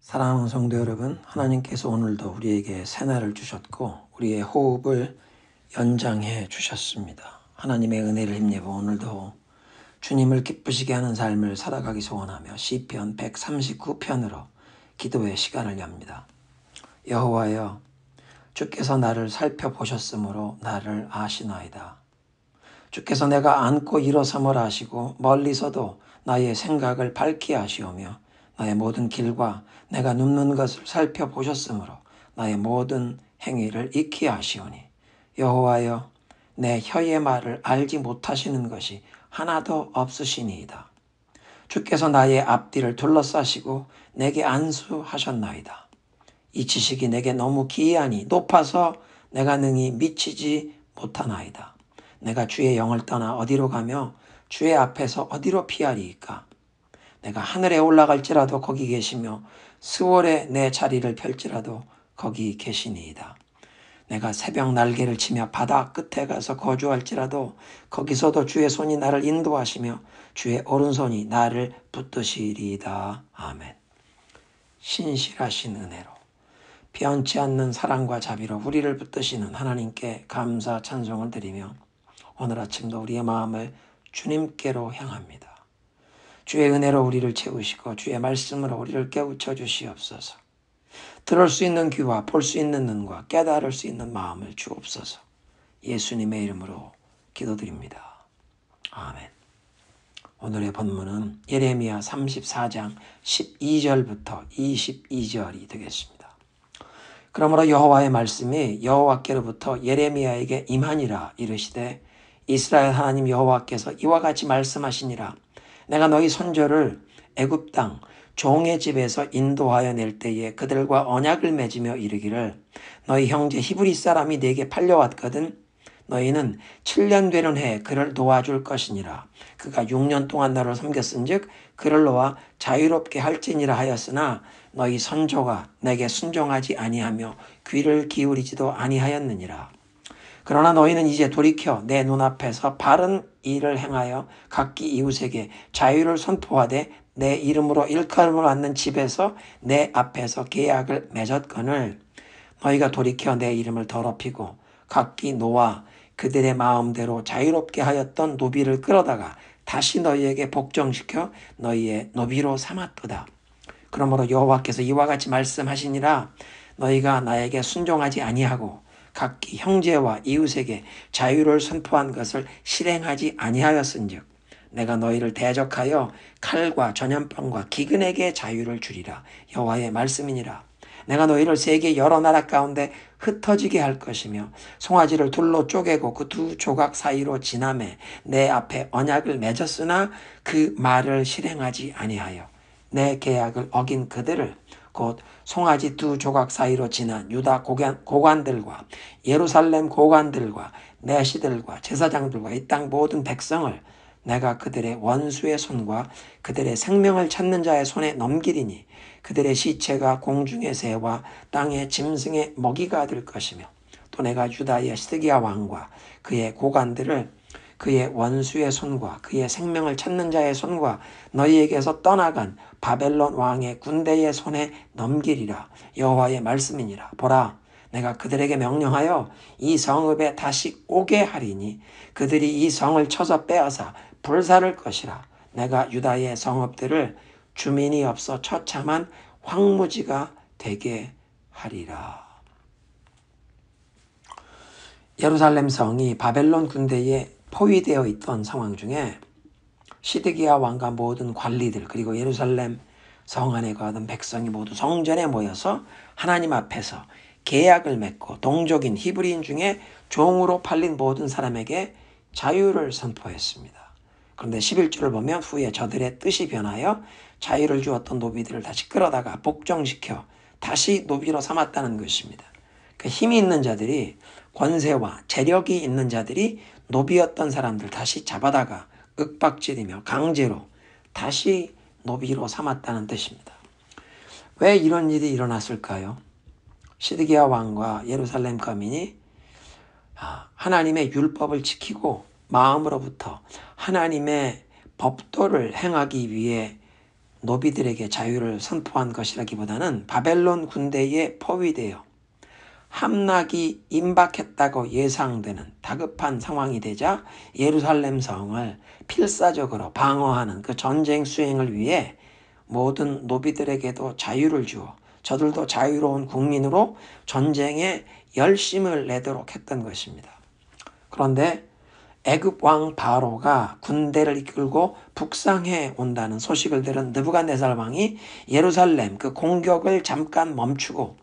사랑하는 성도 여러분, 하나님께서 오늘도 우리에게 새날을 주셨고 우리의 호흡을 연장해 주셨습니다. 하나님의 은혜를 힘입어 오늘도 주님을 기쁘시게 하는 삶을 살아가기 소원하며 시편 139편으로 기도의 시간을 엽니다. 여호와여, 주께서 나를 살펴보셨으므로 나를 아시나이다. 주께서 내가 앉고 일어섬을 아시고 멀리서도 나의 생각을 밝히 아시오며 나의 모든 길과 내가 눕는 것을 살펴보셨으므로 나의 모든 행위를 익히 아시오니 여호와여, 내 혀의 말을 알지 못하시는 것이 하나도 없으시니이다. 주께서 나의 앞뒤를 둘러싸시고 내게 안수하셨나이다. 이 지식이 내게 너무 기이하니 높아서 내가 능히 미치지 못하나이다. 내가 주의 영을 떠나 어디로 가며 주의 앞에서 어디로 피하리이까? 내가 하늘에 올라갈지라도 거기 계시며 스월에 내 자리를 펼지라도 거기 계시니이다. 내가 새벽 날개를 치며 바다 끝에 가서 거주할지라도 거기서도 주의 손이 나를 인도하시며 주의 오른손이 나를 붙드시리이다. 아멘. 신실하신 은혜로 변치 않는 사랑과 자비로 우리를 붙드시는 하나님께 감사 찬송을 드리며 오늘 아침도 우리의 마음을 주님께로 향합니다. 주의 은혜로 우리를 채우시고 주의 말씀으로 우리를 깨우쳐 주시옵소서. 들을 수 있는 귀와 볼 수 있는 눈과 깨달을 수 있는 마음을 주옵소서. 예수님의 이름으로 기도드립니다. 아멘. 오늘의 본문은 예레미야 34장 12절부터 22절이 되겠습니다. 그러므로 여호와의 말씀이 여호와께로부터 예레미야에게 임하니라. 이르시되 이스라엘 하나님 여호와께서 이와 같이 말씀하시니라. 내가 너희 선조를 애굽 땅 종의 집에서 인도하여 낼 때에 그들과 언약을 맺으며 이르기를 너희 형제 히브리 사람이 내게 팔려왔거든. 너희는 7년 되는 해에 그를 도와줄 것이니라. 그가 6년 동안 너를 섬겼은즉 그를 놓아 자유롭게 할지니라 하였으나 너희 선조가 내게 순종하지 아니하며 귀를 기울이지도 아니하였느니라. 그러나 너희는 이제 돌이켜 내 눈앞에서 바른 일을 행하여 각기 이웃에게 자유를 선포하되 내 이름으로 일컬음을 받는 집에서 내 앞에서 계약을 맺었거늘 너희가 돌이켜 내 이름을 더럽히고 각기 노아 그들의 마음대로 자유롭게 하였던 노비를 끌어다가 다시 너희에게 복종시켜 너희의 노비로 삼았도다. 그러므로 여호와께서 이와 같이 말씀하시니라. 너희가 나에게 순종하지 아니하고 각기 형제와 이웃에게 자유를 선포한 것을 실행하지 아니하였은즉 내가 너희를 대적하여 칼과 전염병과 기근에게 자유를 주리라. 여호와의 말씀이니라. 내가 너희를 세계 여러 나라 가운데 흩어지게 할 것이며 송아지를 둘로 쪼개고 그 두 조각 사이로 지나매 내 앞에 언약을 맺었으나 그 말을 실행하지 아니하여 내 계약을 어긴 그들을 곧 송아지 두 조각 사이로 지난 유다 고관들과 예루살렘 고관들과 내시들과 제사장들과 이 땅 모든 백성을 내가 그들의 원수의 손과 그들의 생명을 찾는 자의 손에 넘기리니 그들의 시체가 공중의 새와 땅의 짐승의 먹이가 될 것이며 또 내가 유다의 시드기야 왕과 그의 고관들을 그의 원수의 손과 그의 생명을 찾는 자의 손과 너희에게서 떠나간 바벨론 왕의 군대의 손에 넘기리라. 여호와의 말씀이니라. 보라, 내가 그들에게 명령하여 이 성읍에 다시 오게 하리니 그들이 이 성을 쳐서 빼앗아 불사를 것이라. 내가 유다의 성읍들을 주민이 없어 처참한 황무지가 되게 하리라. 예루살렘 성이 바벨론 군대에 포위되어 있던 상황 중에 시드기야 왕과 모든 관리들 그리고 예루살렘 성 안에 거하던 백성이 모두 성전에 모여서 하나님 앞에서 계약을 맺고 동족인 히브리인 중에 종으로 팔린 모든 사람에게 자유를 선포했습니다. 그런데 11절을 보면 후에 저들의 뜻이 변하여 자유를 주었던 노비들을 다시 끌어다가 복종시켜 다시 노비로 삼았다는 것입니다. 그 힘이 있는 자들이 권세와 재력이 있는 자들이 노비였던 사람들 다시 잡아다가 윽박지르며 강제로 다시 노비로 삼았다는 뜻입니다. 왜 이런 일이 일어났을까요? 시드기야 왕과 예루살렘 거민이 하나님의 율법을 지키고 마음으로부터 하나님의 법도를 행하기 위해 노비들에게 자유를 선포한 것이라기보다는 바벨론 군대에 포위되어 함락이 임박했다고 예상되는 다급한 상황이 되자 예루살렘 성을 필사적으로 방어하는 그 전쟁 수행을 위해 모든 노비들에게도 자유를 주어 저들도 자유로운 국민으로 전쟁에 열심을 내도록 했던 것입니다. 그런데 애굽 왕 바로가 군대를 이끌고 북상해 온다는 소식을 들은 느부갓네살 왕이 예루살렘 그 공격을 잠깐 멈추고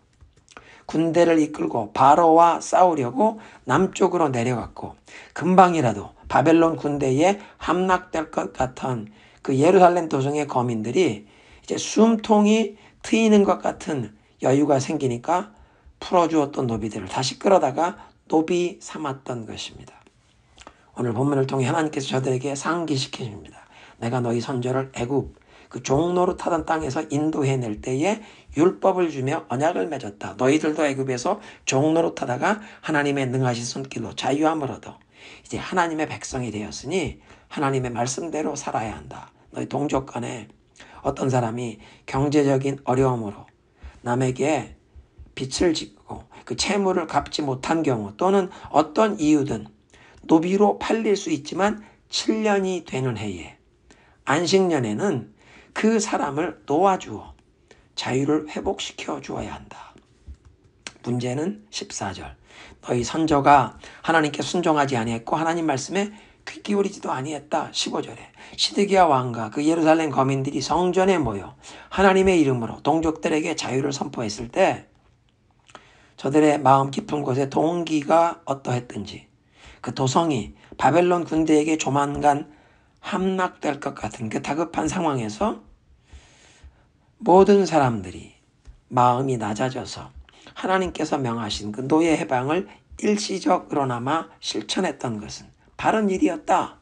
군대를 이끌고 바로와 싸우려고 남쪽으로 내려갔고 금방이라도 바벨론 군대에 함락될 것 같은 그 예루살렘 도성의 거민들이 이제 숨통이 트이는 것 같은 여유가 생기니까 풀어주었던 노비들을 다시 끌어다가 노비 삼았던 것입니다. 오늘 본문을 통해 하나님께서 저들에게 상기시켜 줍니다. 내가 너희 선조를 애굽 그 종노릇 하던 땅에서 인도해낼 때에 율법을 주며 언약을 맺었다. 너희들도 애굽에서 종노릇 하다가 하나님의 능하신 손길로 자유함을 얻어 이제 하나님의 백성이 되었으니 하나님의 말씀대로 살아야 한다. 너희 동족 간에 어떤 사람이 경제적인 어려움으로 남에게 빚을 짓고 그 채무를 갚지 못한 경우 또는 어떤 이유든 노비로 팔릴 수 있지만 7년이 되는 해에 안식년에는 그 사람을 놓아주어 자유를 회복시켜 주어야 한다. 문제는 14절. 너희 선조가 하나님께 순종하지 아니했고 하나님 말씀에 귀 기울이지도 아니했다. 15절에 시드기야 왕과 그 예루살렘 거민들이 성전에 모여 하나님의 이름으로 동족들에게 자유를 선포했을 때 저들의 마음 깊은 곳에 동기가 어떠했든지 그 도성이 바벨론 군대에게 조만간 함락될 것 같은 그 다급한 상황에서 모든 사람들이 마음이 낮아져서 하나님께서 명하신 그 노예 해방을 일시적으로나마 실천했던 것은 바른 일이었다.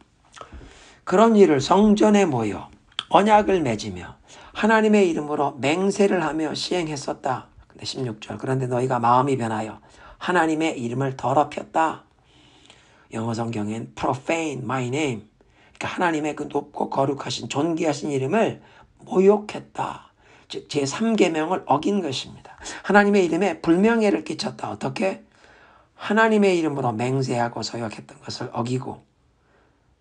그런 일을 성전에 모여 언약을 맺으며 하나님의 이름으로 맹세를 하며 시행했었다. 근데 16절 그런데 너희가 마음이 변하여 하나님의 이름을 더럽혔다. 영어 성경엔 profane my name 그러니까 하나님의 그 높고 거룩하신 존귀하신 이름을 모욕했다. 즉 제3계명을 어긴 것입니다. 하나님의 이름에 불명예를 끼쳤다. 어떻게? 하나님의 이름으로 맹세하고 서약했던 것을 어기고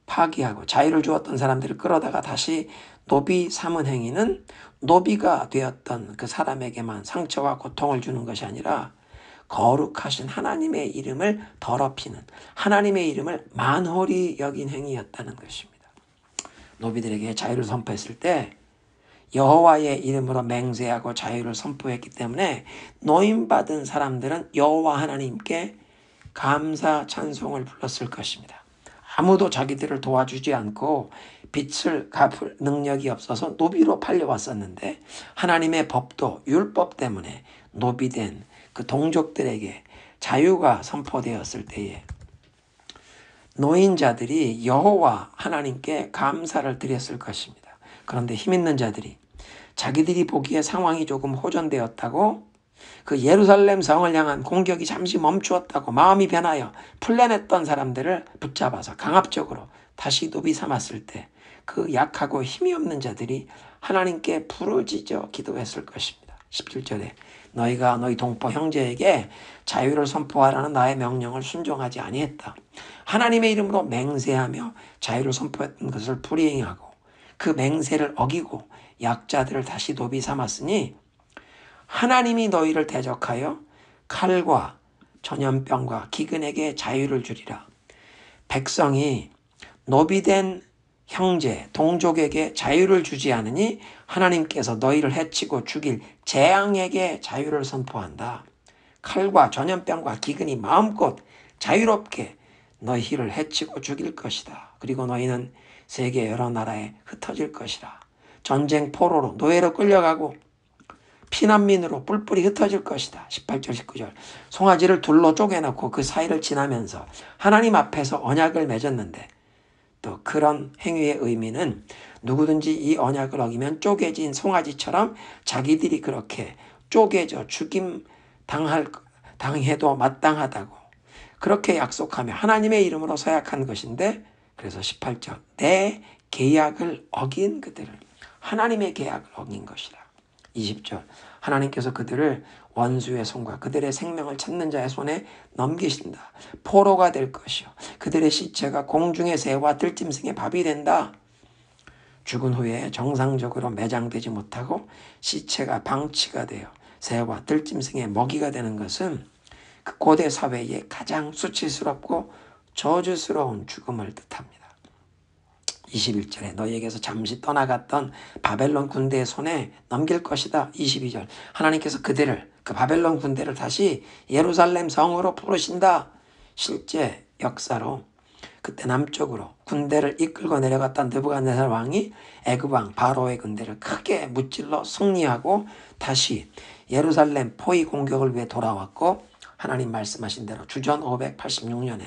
파기하고 자유를 주었던 사람들을 끌어다가 다시 노비 삼은 행위는 노비가 되었던 그 사람에게만 상처와 고통을 주는 것이 아니라 거룩하신 하나님의 이름을 더럽히는 하나님의 이름을 만홀히 여긴 행위였다는 것입니다. 노비들에게 자유를 선포했을 때 여호와의 이름으로 맹세하고 자유를 선포했기 때문에 노임받은 사람들은 여호와 하나님께 감사 찬송을 불렀을 것입니다. 아무도 자기들을 도와주지 않고 빚을 갚을 능력이 없어서 노비로 팔려왔었는데 하나님의 법도 율법 때문에 노비된 그 동족들에게 자유가 선포되었을 때에 노인자들이 여호와 하나님께 감사를 드렸을 것입니다. 그런데 힘있는 자들이 자기들이 보기에 상황이 조금 호전되었다고 그 예루살렘 성을 향한 공격이 잠시 멈추었다고 마음이 변하여 풀려냈던 사람들을 붙잡아서 강압적으로 다시 노비 삼았을 때 그 약하고 힘이 없는 자들이 하나님께 부르짖어 기도했을 것입니다. 17절에 너희가 너희 동포 형제에게 자유를 선포하라는 나의 명령을 순종하지 아니했다. 하나님의 이름으로 맹세하며 자유를 선포했던 것을 불이행하고 그 맹세를 어기고 약자들을 다시 노비 삼았으니 하나님이 너희를 대적하여 칼과 전염병과 기근에게 자유를 주리라. 백성이 노비된 형제, 동족에게 자유를 주지 않으니 하나님께서 너희를 해치고 죽일 재앙에게 자유를 선포한다. 칼과 전염병과 기근이 마음껏 자유롭게 너희를 해치고 죽일 것이다. 그리고 너희는 세계 여러 나라에 흩어질 것이다. 전쟁 포로로 노예로 끌려가고 피난민으로 뿔뿔이 흩어질 것이다. 18절 19절 송아지를 둘로 쪼개놓고 그 사이를 지나면서 하나님 앞에서 언약을 맺었는데 또 그런 행위의 의미는 누구든지 이 언약을 어기면 쪼개진 송아지처럼 자기들이 그렇게 쪼개져 죽임 당해도 마땅하다고 그렇게 약속하며 하나님의 이름으로 서약한 것인데 그래서 18절 내 계약을 어긴 그들을 하나님의 계약을 어긴 것이라. 20절 하나님께서 그들을 원수의 손과 그들의 생명을 찾는 자의 손에 넘기신다. 포로가 될 것이요 그들의 시체가 공중의 새와 들짐승의 밥이 된다. 죽은 후에 정상적으로 매장되지 못하고 시체가 방치가 되어 새와 들짐승의 먹이가 되는 것은 그 고대 사회의 가장 수치스럽고 저주스러운 죽음을 뜻합니다. 21절에 너희에게서 잠시 떠나갔던 바벨론 군대의 손에 넘길 것이다. 22절 하나님께서 그들을 그 바벨론 군대를 다시 예루살렘 성으로 부르신다. 실제 역사로 그때 남쪽으로 군대를 이끌고 내려갔던 느부갓네살 왕이 애굽 왕 바로의 군대를 크게 무찔러 승리하고 다시 예루살렘 포위 공격을 위해 돌아왔고 하나님 말씀하신 대로 주전 586년에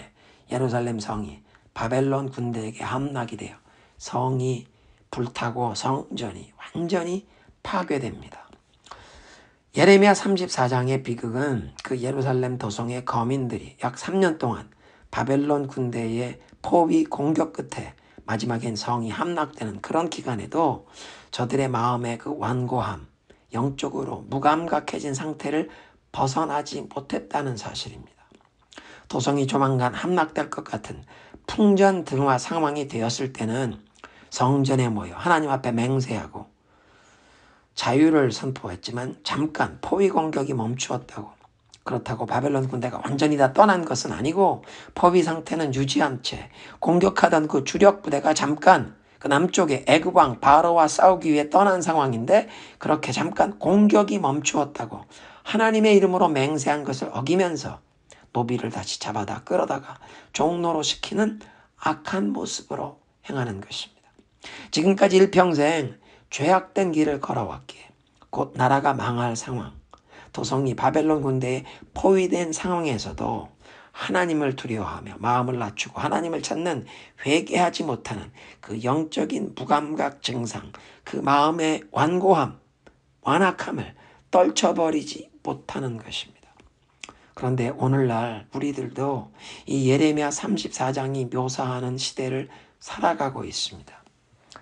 예루살렘 성이 바벨론 군대에게 함락이 되어 성이 불타고 성전이 완전히 파괴됩니다. 예레미야 34장의 비극은 그 예루살렘 도성의 거민들이 약 3년 동안 바벨론 군대의 포위 공격 끝에 마지막엔 성이 함락되는 그런 기간에도 저들의 마음의 그 완고함, 영적으로 무감각해진 상태를 벗어나지 못했다는 사실입니다. 도성이 조만간 함락될 것 같은 풍전등화 상황이 되었을 때는 성전에 모여 하나님 앞에 맹세하고 자유를 선포했지만 잠깐 포위 공격이 멈추었다고, 그렇다고 바벨론 군대가 완전히 다 떠난 것은 아니고 포위 상태는 유지한 채 공격하던 그 주력 부대가 잠깐 그 남쪽에 애굽 왕 바로와 싸우기 위해 떠난 상황인데 그렇게 잠깐 공격이 멈추었다고 하나님의 이름으로 맹세한 것을 어기면서 노비를 다시 잡아다 끌어다가 종로로 시키는 악한 모습으로 행하는 것입니다. 지금까지 일평생 죄악된 길을 걸어왔기에 곧 나라가 망할 상황, 도성이 바벨론 군대에 포위된 상황에서도 하나님을 두려워하며 마음을 낮추고 하나님을 찾는 회개하지 못하는 그 영적인 무감각 증상, 그 마음의 완고함, 완악함을 떨쳐버리지 못하는 것입니다. 그런데 오늘날 우리들도 이 예레미야 34장이 묘사하는 시대를 살아가고 있습니다.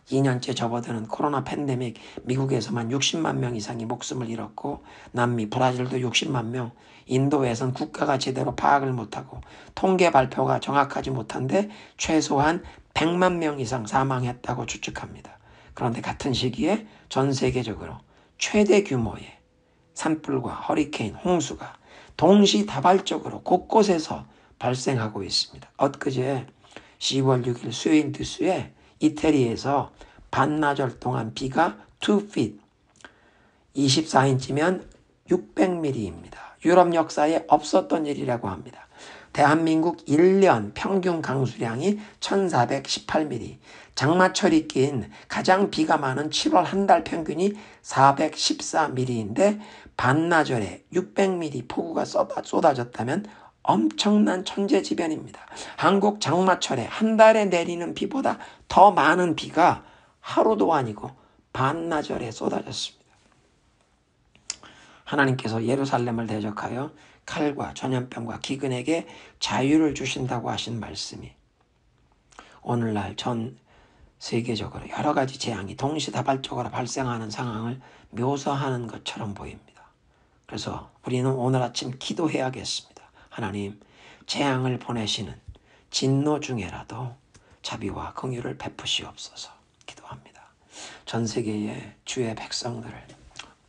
2년째 접어드는 코로나 팬데믹, 미국에서만 60만 명 이상이 목숨을 잃었고 남미, 브라질도 60만 명, 인도에선 국가가 제대로 파악을 못하고 통계 발표가 정확하지 못한데 최소한 100만 명 이상 사망했다고 추측합니다. 그런데 같은 시기에 전 세계적으로 최대 규모의 산불과 허리케인, 홍수가 동시다발적으로 곳곳에서 발생하고 있습니다. 엊그제 10월 6일 수요일 뉴스에 이태리에서 반나절 동안 비가 2feet, 24인치면 600mm입니다. 유럽 역사에 없었던 일이라고 합니다. 대한민국 1년 평균 강수량이 1418mm, 장마철이 낀 가장 비가 많은 7월 한 달 평균이 414mm인데 반나절에 600mm 폭우가 쏟아졌다면 엄청난 천재지변입니다. 한국 장마철에 한 달에 내리는 비보다 더 많은 비가 하루도 아니고 반나절에 쏟아졌습니다. 하나님께서 예루살렘을 대적하여 칼과 전염병과 기근에게 자유를 주신다고 하신 말씀이 오늘날 전 세계적으로 여러 가지 재앙이 동시다발적으로 발생하는 상황을 묘사하는 것처럼 보입니다. 그래서 우리는 오늘 아침 기도해야겠습니다. 하나님, 재앙을 보내시는 진노 중에라도 자비와 긍휼을 베푸시옵소서 기도합니다. 전 세계의 주의 백성들을,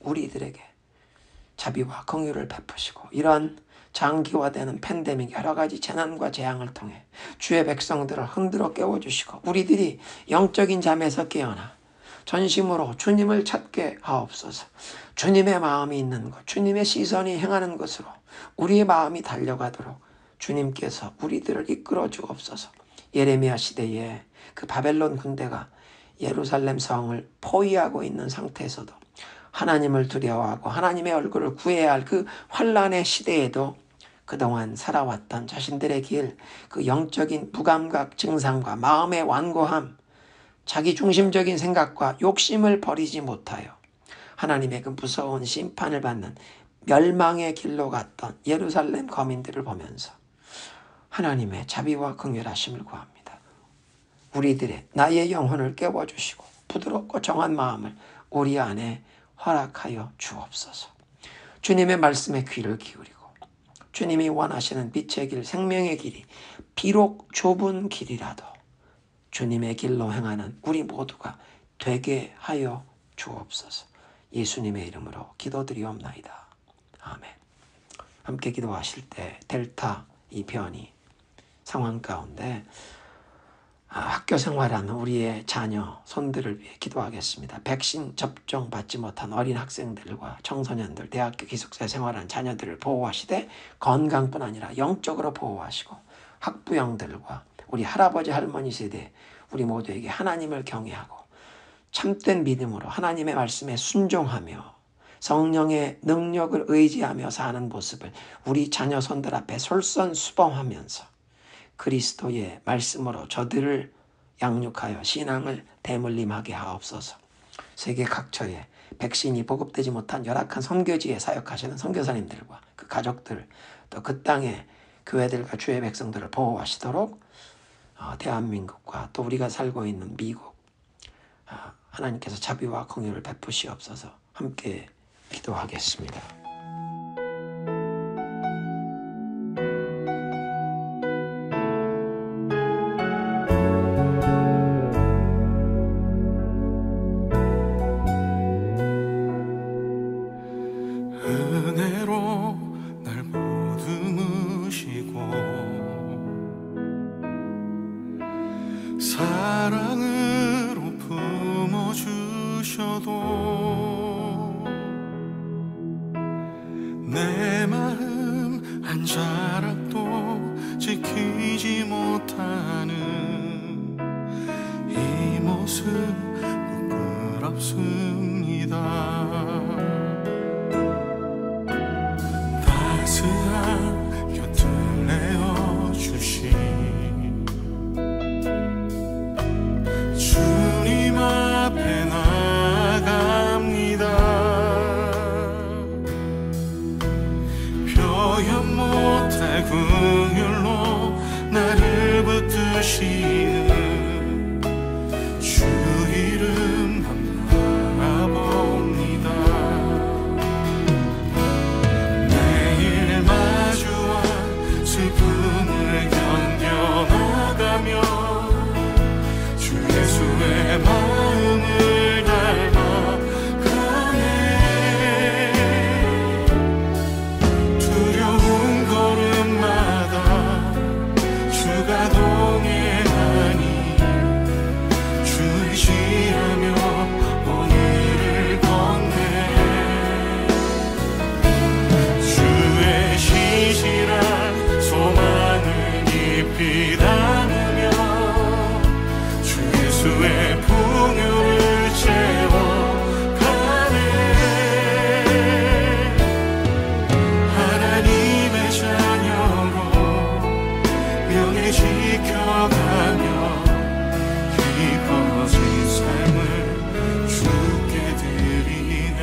우리들에게 자비와 긍휼을 베푸시고 이런 장기화되는 팬데믹 여러 가지 재난과 재앙을 통해 주의 백성들을 흔들어 깨워주시고 우리들이 영적인 잠에서 깨어나 전심으로 주님을 찾게 하옵소서. 주님의 마음이 있는 것, 주님의 시선이 행하는 것으로 우리의 마음이 달려가도록 주님께서 우리들을 이끌어 주옵소서. 예레미야 시대에 그 바벨론 군대가 예루살렘 성을 포위하고 있는 상태에서도 하나님을 두려워하고 하나님의 얼굴을 구해야 할 그 환난의 시대에도 그동안 살아왔던 자신들의 길, 그 영적인 무감각 증상과 마음의 완고함, 자기 중심적인 생각과 욕심을 버리지 못하여 하나님의 그 무서운 심판을 받는 멸망의 길로 갔던 예루살렘 거민들을 보면서 하나님의 자비와 긍휼하심을 구합니다. 우리들의 나의 영혼을 깨워주시고 부드럽고 정한 마음을 우리 안에 허락하여 주옵소서. 주님의 말씀에 귀를 기울이고 주님이 원하시는 빛의 길, 생명의 길이 비록 좁은 길이라도 주님의 길로 행하는 우리 모두가 되게 하여 주옵소서. 예수님의 이름으로 기도드리옵나이다. 아멘. 함께 기도하실 때 델타 이 변이 상황 가운데 학교 생활하는 우리의 자녀, 손들을 위해 기도하겠습니다. 백신 접종 받지 못한 어린 학생들과 청소년들, 대학교 기숙사에 생활하는 자녀들을 보호하시되 건강뿐 아니라 영적으로 보호하시고 학부형들과 우리 할아버지, 할머니 세대 우리 모두에게 하나님을 경외하고 참된 믿음으로 하나님의 말씀에 순종하며 성령의 능력을 의지하며 사는 모습을 우리 자녀 손들 앞에 솔선수범하면서 그리스도의 말씀으로 저들을 양육하여 신앙을 대물림하게 하옵소서. 세계 각처에 백신이 보급되지 못한 열악한 선교지에 사역하시는 선교사님들과 그 가족들, 또 그 땅의 교회들과 주의 백성들을 보호하시도록 대한민국과 또 우리가 살고 있는 미국 하나님께서 자비와 공유를 베푸시옵소서. 함께 기도하겠습니다. 은혜로 날 보듬으시고 사랑으로 품어주셔도 내 마음 한 자락도 지키지 못하는 이 모습 부끄럽습니다. 따스한 곁을 내어주신 주님 앞에 나갑니다. 표현 못할 긍휼로 나를 붙드시는 주 이름만 바라봅니다. 매일 마주한 슬픔을 견뎌나가며 주 예수의 마음을 닮아가네. 두려운 걸음마다 주가 동행하니 주 의지하며 오늘을 걷네. 주의 시시한 소망을 깊이 담으며 주 예수의 풍요를 채워가네. 하나님의 자녀로 명예 지켜가며 깊어진 삶을 주께 드리네.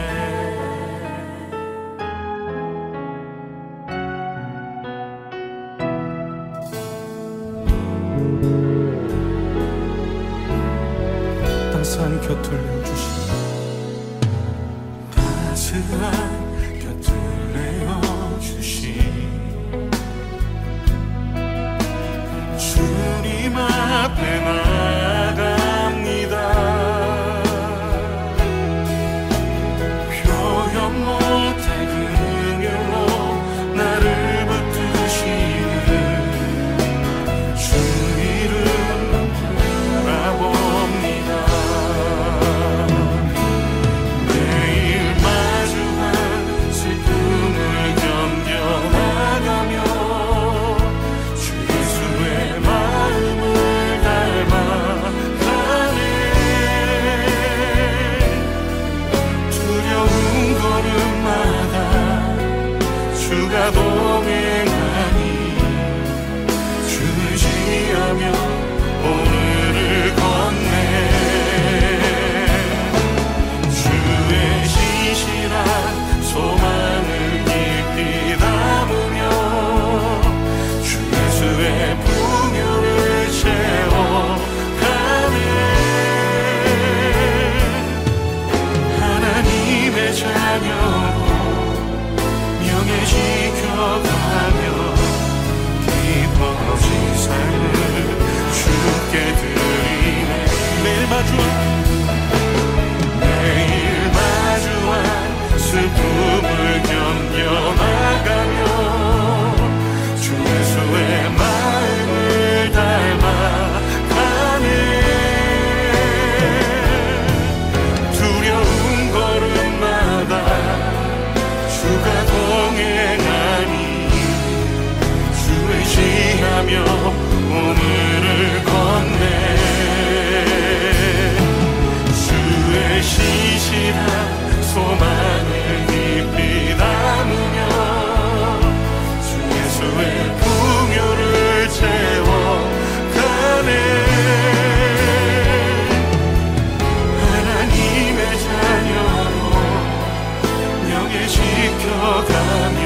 따스한 곁을 내어주시니 따스한 곁을 내어주시니 주님 앞에 나갑니다. 표현 못할 긍휼로 나를 붙드시는 주 이름 바라봅니다. 슬픔을 견뎌나가며 주 예수의 마음을 닮아가네. 두려운 걸음마다 주가 동행하니 주 의지하며 오늘을 걷네. 주의 시시한 소망을 깊이 담으며 주 예수의 풍요를 채워가네. 하나님의 자녀로 명예 지켜가며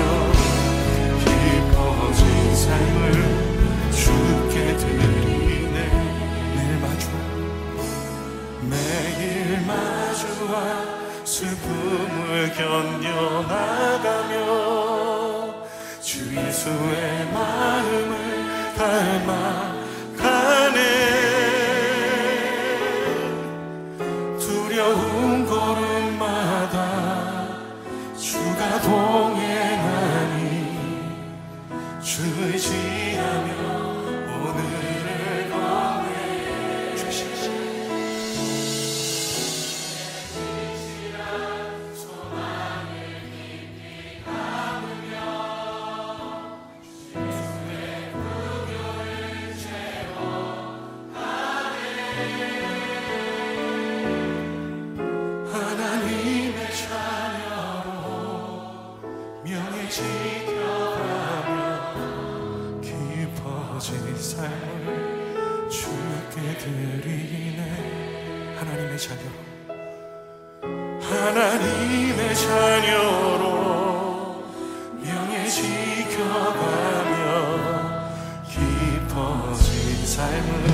깊어진 삶을 주께 드리네. 매일 마주와 슬픔을 견뎌나가며 주 예수의 마음을 닮아가네. 두려운 걸음마다 주가 동행하니 주 의지하며 오늘을 걷네. 하나님의 자녀로 명예 지켜가며 깊어진 삶을 주께 드리네. 하나님의 자녀로 하나님의 자녀로 명예 지켜가며 깊어진 삶을